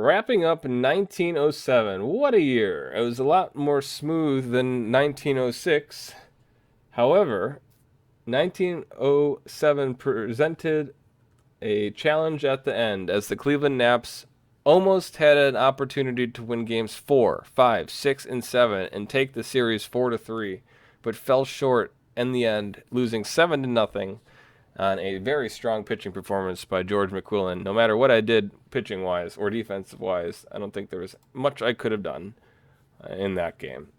Wrapping up 1907. What a year. It was a lot more smooth than 1906. However, 1907 presented a challenge at the end as the Cleveland Naps almost had an opportunity to win games 4, 5, 6, and 7 and take the series 4-3, but fell short in the end, losing 7 to nothing on a very strong pitching performance by George McQuillan. No matter what I did pitching wise or defensive wise, I don't think there was much I could have done in that game.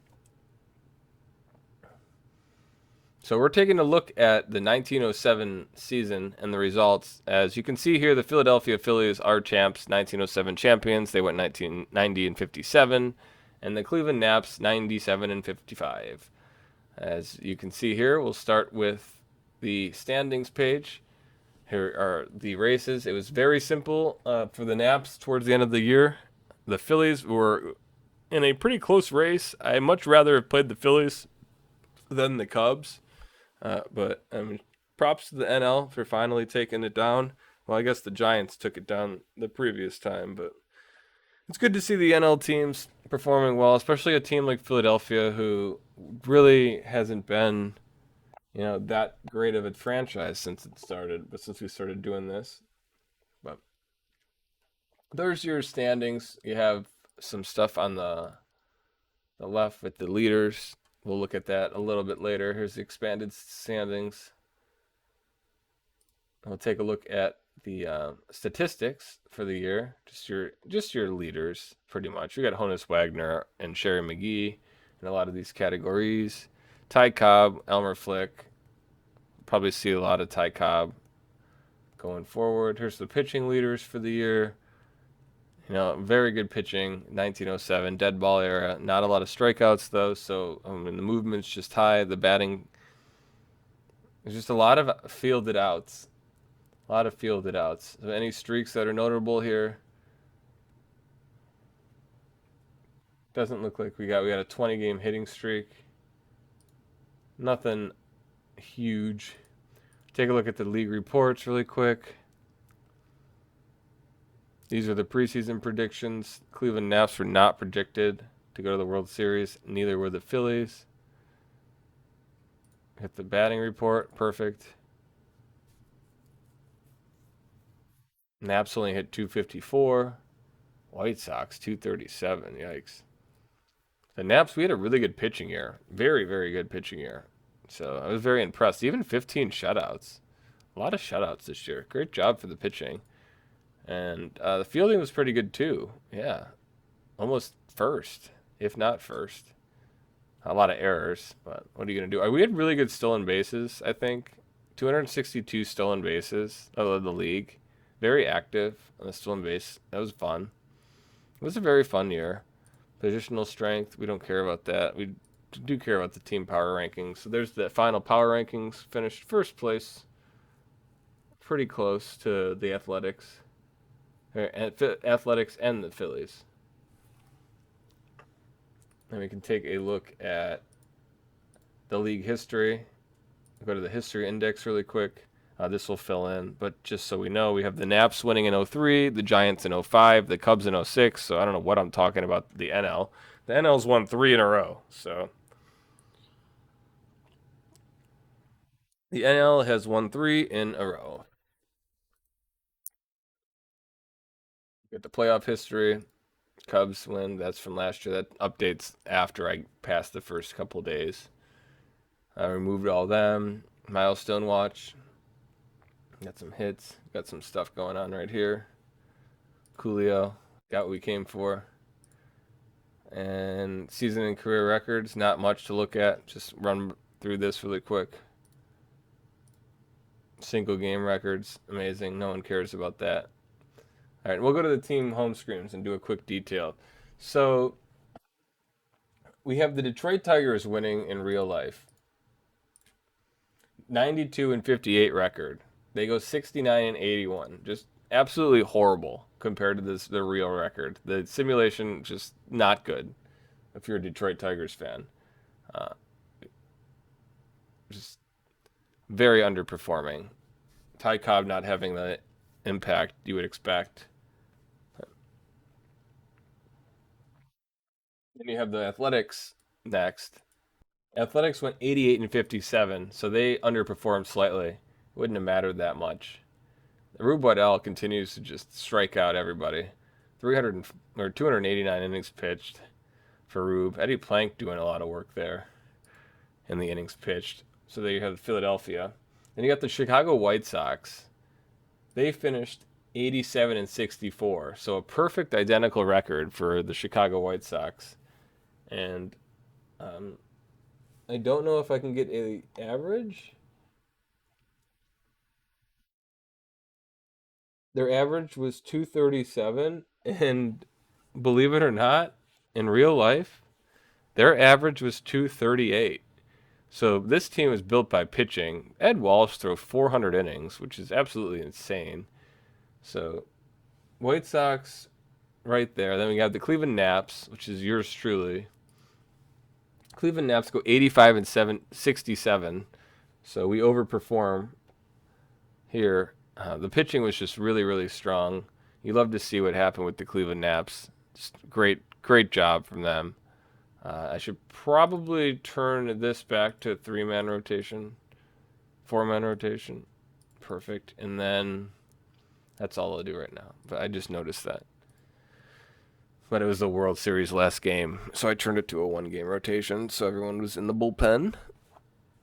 So we're taking a look at the 1907 season and the results. As you can see here, the Philadelphia Phillies are champs, 1907 champions. They went 1990 and 57, and the Cleveland Naps 97 and 55. As you can see here, we'll start with the standings page. Here are the races. It was very simple for the Naps towards the end of the year. The Phillies were in a pretty close race. I much rather have played the Phillies than the Cubs. But I mean, props to the NL for finally taking it down. Well, I guess the Giants took it down the previous time, but it's good to see the NL teams performing well, especially a team like Philadelphia who really hasn't been, that great of a franchise since it started, but since we started doing this. But there's your standings. You have some stuff on the left with the leaders. We'll look at that a little bit later. Here's the expanded standings. We'll take a look at the statistics for the year. Just your leaders, pretty much. We got Honus Wagner and Sherry McGee in a lot of these categories. Ty Cobb, Elmer Flick. Probably see a lot of Ty Cobb going forward. Here's the pitching leaders for the year. Very good pitching, 1907, dead ball era. Not a lot of strikeouts, though, so the movement's just high. The batting, there's just a lot of fielded outs. A lot of fielded outs. So any streaks that are notable here? Doesn't look like we got a 20-game hitting streak. Nothing huge. Take a look at the league reports really quick. These are the preseason predictions. Cleveland Naps were not projected to go to the World Series. Neither were the Phillies. Hit the batting report. Perfect. Naps only hit 254. White Sox 237. Yikes. The Naps, we had a really good pitching year. Very, very good pitching year. So I was very impressed. Even 15 shutouts. A lot of shutouts this year. Great job for the pitching. And the fielding was pretty good too. Yeah. Almost first, if not first. A lot of errors, but what are you going to do? We had really good stolen bases, I think. 262 stolen bases of the league. Very active on the stolen base. That was fun. It was a very fun year. Positional strength, we don't care about that. We do care about the team power rankings. So there's the final power rankings. Finished first place. Pretty close to the Athletics. Athletics and the Phillies. And we can take a look at the league history. Go to the history index really quick. This will fill in, but just so we know, we have the Naps winning in 03, the Giants in 05, the Cubs in 06. So I don't know what I'm talking about. The NL. The NL's won 3 in a row. So the NL has won 3 in a row. Get the playoff history. Cubs win. That's from last year. That updates after I passed the first couple days. I removed all them. Milestone watch. Got some hits. Got some stuff going on right here. Coolio. Got what we came for. And season and career records. Not much to look at. Just run through this really quick. Single game records. Amazing. No one cares about that. All right, we'll go to the team home screens and do a quick detail. So we have the Detroit Tigers winning in real life. 92 and 58 record. They go 69 and 81. Just absolutely horrible compared to the real record. The simulation just not good if you're a Detroit Tigers fan. Uh, just very underperforming. Ty Cobb not having the impact you would expect. Then you have the Athletics next. Athletics went 88 and 57, so they underperformed slightly. Wouldn't have mattered that much. Rube Waddell continues to just strike out everybody. 300 or 289 innings pitched for Rube. Eddie Plank doing a lot of work there in the innings pitched. So there you have Philadelphia. Then you got the Chicago White Sox. They finished 87 and 64, so a perfect identical record for the Chicago White Sox. And um, I don't know if I can get a average. Their average was 237, and believe it or not, in real life, their average was 238. So this team is built by pitching. Ed Walsh threw 400 innings, which is absolutely insane. So White Sox right there. Then we got the Cleveland Naps, which is yours truly. Cleveland Naps go 85 and 67. So we overperform here. The pitching was just really, really strong. You love to see what happened with the Cleveland Naps. Just great job from them. I should probably turn this back to 3-man rotation, 4-man rotation. Perfect. And then that's all I'll do right now. But I just noticed that. But it was the World Series last game, so I turned it to a 1-game rotation, so everyone was in the bullpen.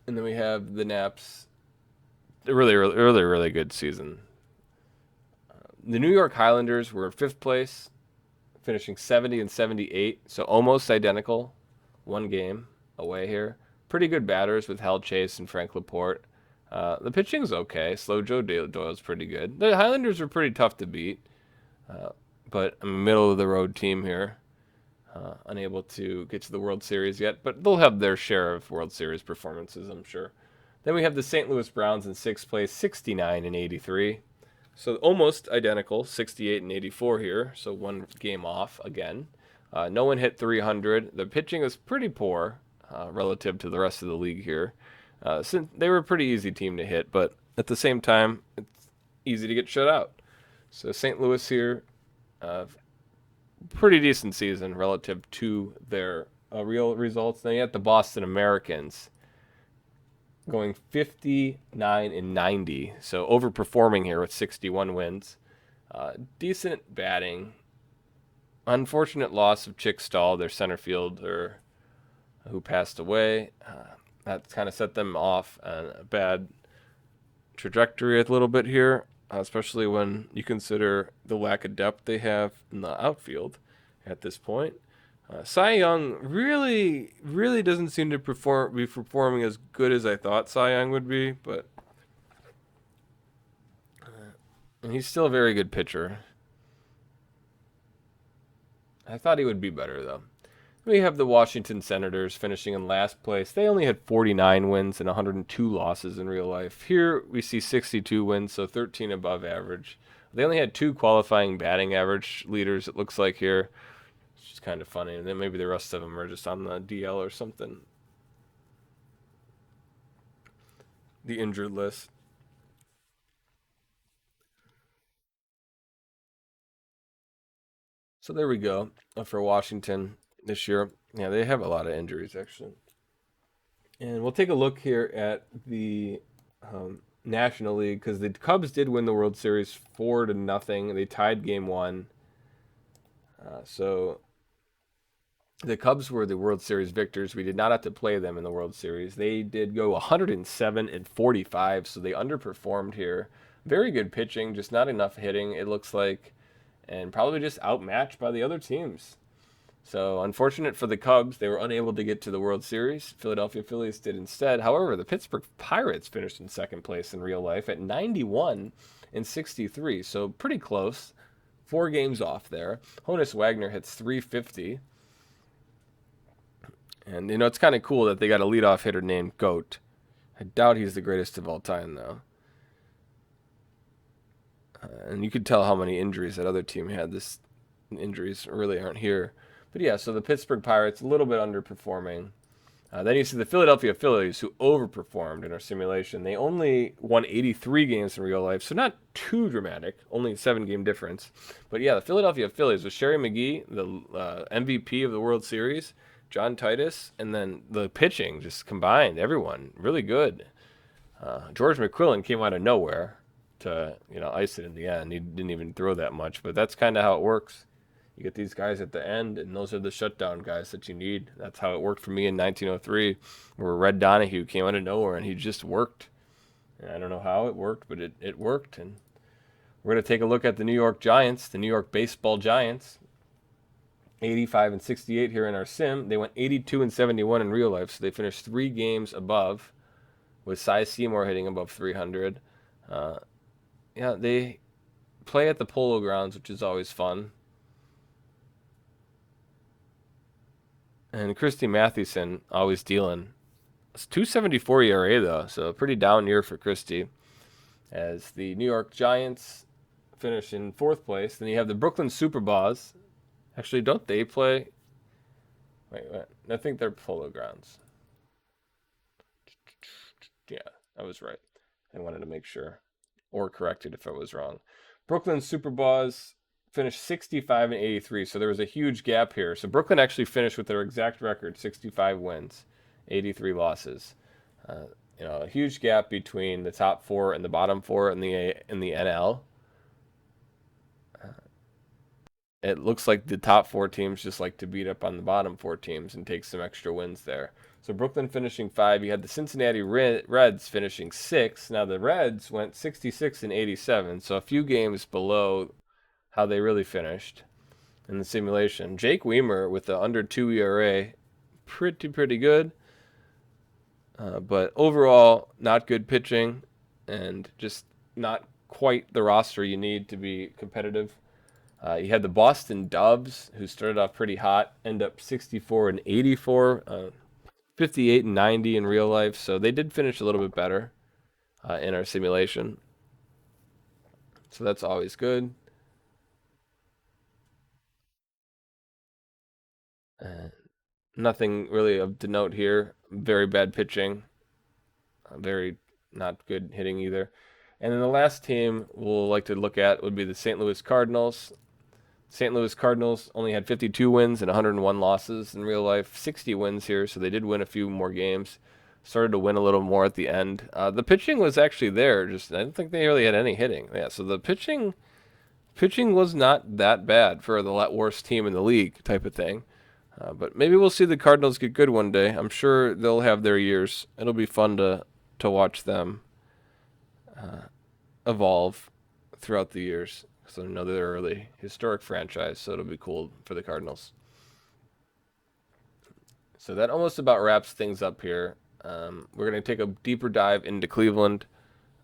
And then we have the Naps. A really good season. The New York Highlanders were in 5th place, finishing 70 and 78, so almost identical. 1 game away here. Pretty good batters with Hal Chase and Frank Laporte. The pitching's okay. Slow Joe Doyle's pretty good. The Highlanders were pretty tough to beat, but a middle of the road team here. Unable to get to the World Series yet, but they'll have their share of World Series performances, I'm sure. Then we have the St. Louis Browns in 6th place, 69 and 83. So almost identical, 68 and 84 here. So 1 game off again. No one hit 300. The pitching is pretty poor relative to the rest of the league here. Since they were a pretty easy team to hit, but at the same time, it's easy to get shut out. So St. Louis here, pretty decent season relative to their real results. Then you have the Boston Americans going 59 and 90, so overperforming here with 61 wins. Decent batting. Unfortunate loss of Chick Stahl, their center fielder, who passed away. That kind of set them off on a bad trajectory a little bit here, especially when you consider the lack of depth they have in the outfield at this point. Cy Young really doesn't seem to be performing as good as I thought Cy Young would be, but he's still a very good pitcher. I thought he would be better though. We have the Washington Senators finishing in last place. They only had 49 wins and 102 losses in real life. Here we see 62 wins, so 13 above average. They only had 2 qualifying batting average leaders, it looks like here. It's just kind of funny. And then maybe the rest of them are just on the DL or something. The injured list. So there we go for Washington this year. Yeah, they have a lot of injuries actually. And we'll take a look here at the National League because the Cubs did win the World Series 4-0. They tied Game 1. So the Cubs were the World Series victors. We did not have to play them in the World Series. They did go 107 and 45, so they underperformed here. Very good pitching, just not enough hitting, it looks like, and probably just outmatched by the other teams. So unfortunate for the Cubs, they were unable to get to the World Series. Philadelphia Phillies did instead. However, the Pittsburgh Pirates finished in 2nd place in real life at 91 and 63, so pretty close. 4 games off there. Honus Wagner hits 350. And, it's kind of cool that they got a leadoff hitter named Goat. I doubt he's the greatest of all time, though. And you could tell how many injuries that other team had. This injuries really aren't here. But yeah, so the Pittsburgh Pirates, a little bit underperforming. Then you see the Philadelphia Phillies, who overperformed in our simulation. They only won 83 games in real life, so not too dramatic, only 7 game difference. But yeah, the Philadelphia Phillies with Sherry McGee, the MVP of the World Series, John Titus, and then the pitching just combined, everyone really good. George McQuillan came out of nowhere to ice it in the end. He didn't even throw that much, but that's kind of how it works. You get these guys at the end, and those are the shutdown guys that you need. That's how it worked for me in 1903, where Red Donahue came out of nowhere and he just worked. And I don't know how it worked, but it worked. And we're going to take a look at the New York Giants, the New York Baseball Giants. 85 and 68 here in our sim. They went 82 and 71 in real life, so they finished 3 games above, with Cy Seymour hitting above 300. Yeah, they play at the Polo Grounds, which is always fun. And Christy Mathewson always dealing. It's 2.74 ERA though, so a pretty down year for Christy. As the New York Giants finish in 4th place, then you have the Brooklyn Superbas. Actually, don't they play? Wait. I think they're Polo Grounds. Yeah, I was right. I wanted to make sure, or correct it if I was wrong. Brooklyn Superbas finished 65 and 83, so there was a huge gap here. So Brooklyn actually finished with their exact record, 65 wins, 83 losses. A huge gap between the top 4 and the bottom 4 in the NL. It looks like the top 4 teams just like to beat up on the bottom 4 teams and take some extra wins there. So Brooklyn finishing 5. You had the Cincinnati Reds finishing 6. Now the Reds went 66 and 87, so a few games below how they really finished in the simulation. Jake Weimer with the under 2 ERA, pretty good. But overall, not good pitching and just not quite the roster you need to be competitive. You had the Boston Doves, who started off pretty hot, end up 64 and 84, 58 and 90 in real life. So they did finish a little bit better in our simulation. So that's always good. Nothing really of note here. Very bad pitching. Very not good hitting either. And then the last team we'll like to look at would be the St. Louis Cardinals. St. Louis Cardinals only had 52 wins and 101 losses in real life. 60 wins here, so they did win a few more games. Started to win a little more at the end. The pitching was actually there. Just I don't think they really had any hitting. Yeah, so the pitching was not that bad for the worst team in the league type of thing. But maybe we'll see the Cardinals get good one day. I'm sure they'll have their years. It'll be fun to watch them evolve throughout the years. So I know they're a really historic franchise, so it'll be cool for the Cardinals. So that almost about wraps things up here. We're going to take a deeper dive into Cleveland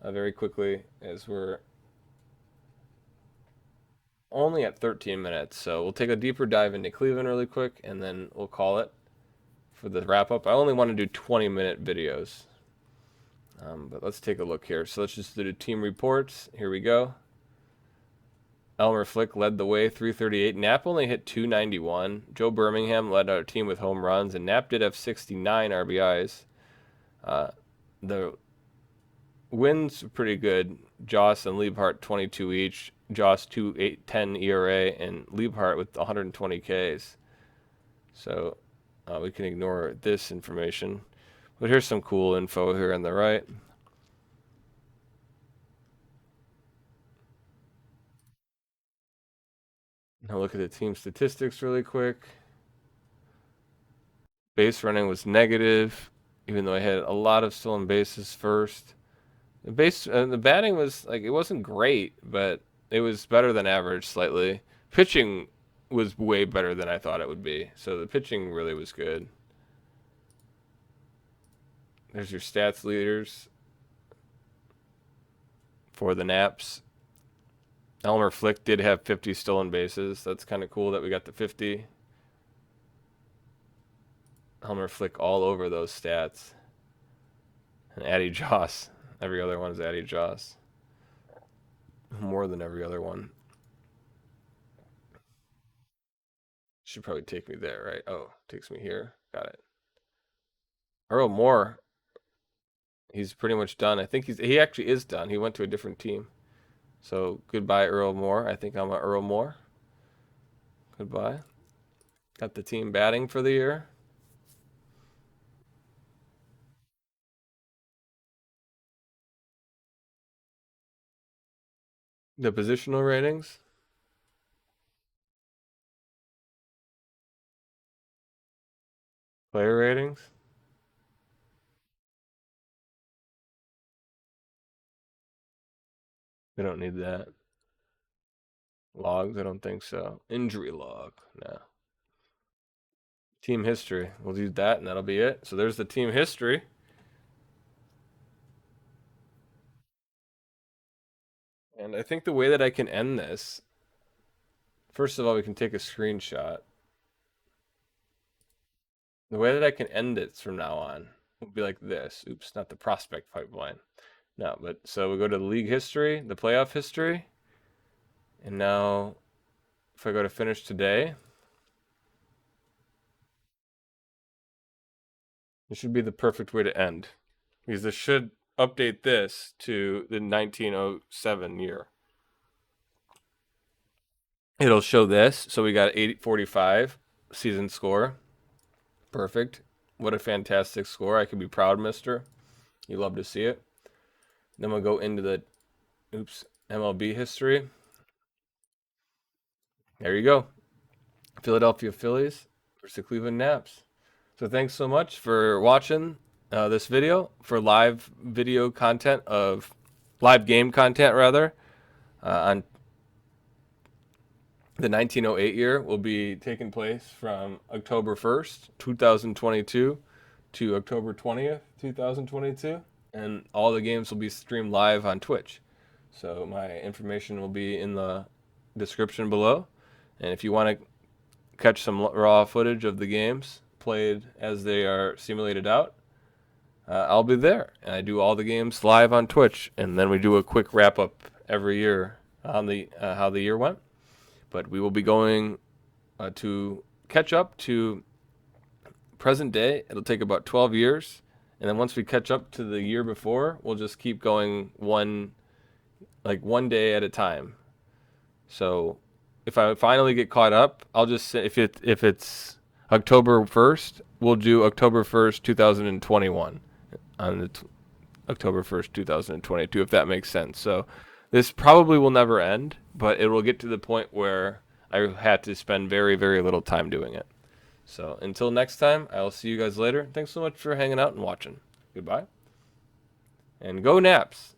very quickly, as we're only at 13 minutes. So we'll take a deeper dive into Cleveland really quick, and then we'll call it for the wrap up. I only want to do 20-minute videos. But let's take a look here. So let's just do the team reports. Here we go. Elmer Flick led the way, 338. Knapp only hit 291. Joe Birmingham led our team with home runs, and Knapp did have 69 RBIs. The wins were pretty good. Joss and Liebhart 22 each. Joss 2.10 ERA, and Liebhart with 120 Ks. So we can ignore this information. But here's some cool info here on the right. Now look at the team statistics really quick. Base running was negative, even though I had a lot of stolen bases first. The batting was like, it wasn't great, but it was better than average slightly. Pitching was way better than I thought it would be. So the pitching really was good. There's your stats leaders for the Naps. Elmer Flick did have 50 stolen bases. That's kind of cool that we got the 50. Elmer Flick all over those stats. And Addie Joss. Every other one is Addie Joss. More than every other one. Should probably take me there, right? Oh, takes me here. Got it. Earl Moore, he's pretty much done. I think he actually is done. He went to a different team. So goodbye, Earl Moore. I think I'm a Earl Moore. Goodbye. Got the team batting for the year. The positional ratings, player ratings. We don't need that. Logs, I don't think so. Injury log, no. Team history, we'll do that and that'll be it. So there's the team history. And I think the way that I can end this, first of all, we can take a screenshot. The way that I can end it from now on will be like this. Oops, not the prospect pipeline. No, but so we go to the league history, the playoff history. And now if I go to finish today, this should be the perfect way to end. Because this should update this to the 1907 year. It'll show this. So we got 845 season score. Perfect. What a fantastic score. I could be proud, mister. You love to see it. Then we'll go into the MLB history. There you go. Philadelphia Phillies versus the Cleveland Naps. So thanks so much for watching this video for live video content of live game content rather on the 1908 year will be taking place from October 1st, 2022 to October 20th, 2022. And all the games will be streamed live on Twitch. So my information will be in the description below. And if you want to catch some raw footage of the games played as they are simulated out, I'll be there. And I do all the games live on Twitch. And then we do a quick wrap up every year on the how the year went. But we will be going to catch up to present day. It'll take about 12 years. And then once we catch up to the year before, we'll just keep going one day at a time. So if I finally get caught up, I'll just say if it's October 1st, we'll do October 1st, 2021 on the October 1st, 2022, if that makes sense. So this probably will never end, but it will get to the point where I had to spend very, very little time doing it. So until next time, I'll see you guys later. Thanks so much for hanging out and watching. Goodbye. And go Naps.